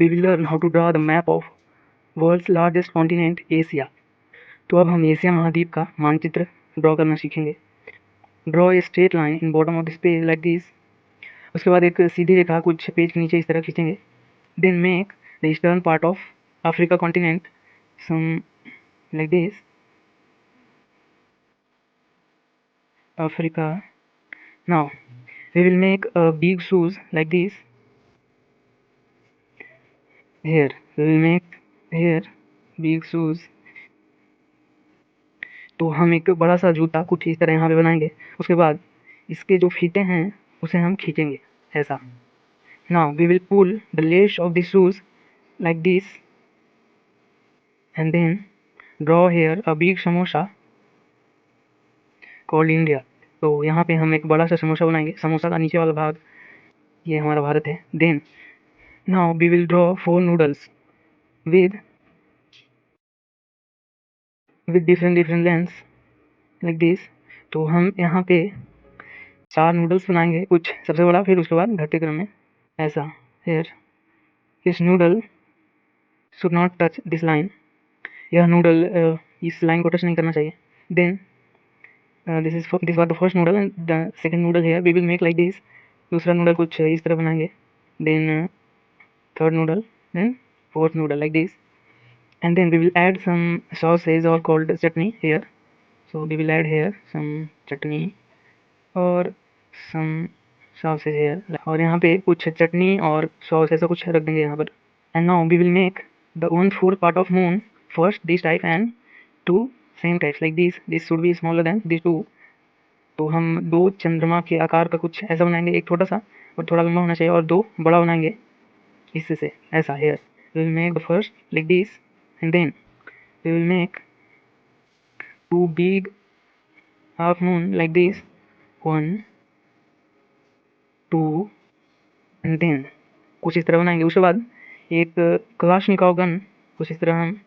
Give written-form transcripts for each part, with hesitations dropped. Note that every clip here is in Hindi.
we will learn how to draw the map of world's largest continent Asia. तो अब हम एशिया महाद्वीप का मानचित्र ड्रॉ करना सीखेंगे। Draw a straight line in bottom of this page like this. उसके बाद एक सीधी रेखा कुछ पेज के नीचे इस तरह खींचेंगे। Then make the eastern part of Africa continent some like this. Africa. Now we will make a big shoes like this. Here we will make here big shoes. तो हम एक बड़ा सा जूता कुछ इस तरह यहाँ पे बनाएंगे। उसके बाद इसके जो फीते हैं उसे हम खींचेंगे ऐसा। Now we will pull the lace of the shoes like this and then draw here a big samosa called India. तो यहाँ पे हम एक बड़ा सा समोसा बनाएंगे। समोसा का नीचे वाला भाग ये हमारा भारत है। Then now we will draw 4 noodles with different lengths like this। तो हम यहाँ पे 4 नूडल्स बनाएंगे, कुछ सबसे बड़ा फिर उसके बाद घटते क्रम में ऐसा। Here this noodle should not touch this line। यह नूडल इस लाइन को टच नहीं करना चाहिए। Then this was the first noodle and the second noodle here we will make like this। दूसरा नूडल कुछ इस तरह बनाएंगे। Then third noodle, then fourth noodle like this। And then we will add some sauces or called chutney here। So we will add here some chutney और some sauces here। और यहाँ पे कुछ चटनी और सॉस ऐसा कुछ रख देंगे यहाँ पर। And now we will make the 1/4 part of moon first this type and 2 same types like this। This should be smaller than these 2। तो हम 2 चंद्रमा के आकार का कुछ ऐसा बनाएंगे, एक छोटा सा और थोड़ा लंबा होना चाहिए और 2 बड़ा बनाएंगे इससे से ऐसा। Here we will make the first like this and then we will make 2 big half moon like this, 1 2 and then कुछ इस तरह बनाएंगे। उसके बाद एक कलाशनिकोव गन कुछ इस तरह हम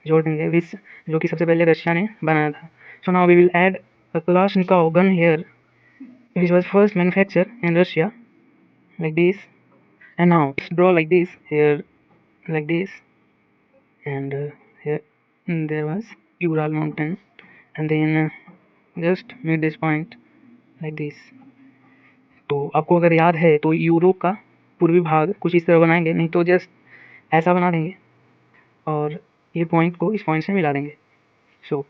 जोड़ देंगे विच जो कि सबसे पहले रशिया ने बनाया था। So now we will add a Kalashnikov gun here which was first manufactured in Russia like this। And now draw like this here like this and here there was Ural mountain and then just make this point like this। तो आपको अगर याद है तो यूरोप का पूर्वी भाग कुछ इस तरह बनाएंगे, नहीं तो जस्ट ऐसा बना देंगे और ये पॉइंट को इस पॉइंट से मिला देंगे। So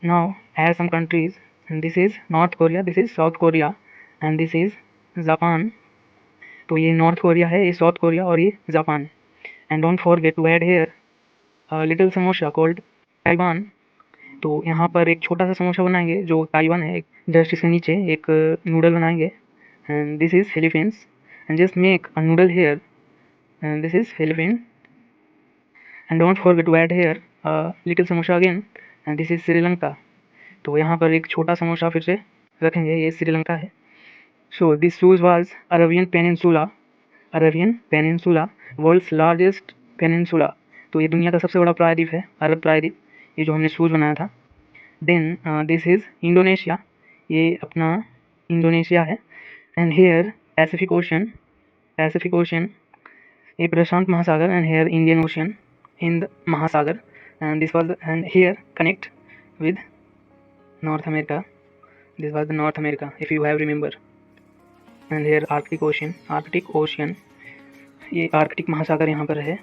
now have some countries and this is North Korea, this is South Korea and this is Japan. तो ये नॉर्थ कोरिया है, ये साउथ कोरिया और ये Japan. And don't forget to add here little samosa called Taiwan. तो यहाँ पर एक छोटा सा समोसा बनाएंगे जो ताइवान है। जस्ट इसके नीचे एक नूडल बनाएंगे and this is Philippines and just make a noodle here and this is Philippines and don't forget to add here a little samosa again and this is Sri Lanka। तो यहाँ पर एक छोटा समोसा फिर से रखेंगे, ये श्रीलंका है। So this shoes was Arabian Peninsula world's largest peninsula। तो ये दुनिया का सबसे बड़ा प्रायद्वीप है, अरब प्रायद्वीप, ये जो हमने शूज़ बनाया था। Then this is Indonesia, ये अपना इंडोनेशिया है। And here Pacific Ocean ये प्रशांत महासागर and here Indian Ocean Hind महासागर and this was and here connect with North America, this was the North America if you have remember। and here Arctic Ocean ये आर्कटिक महासागर यहाँ पर है।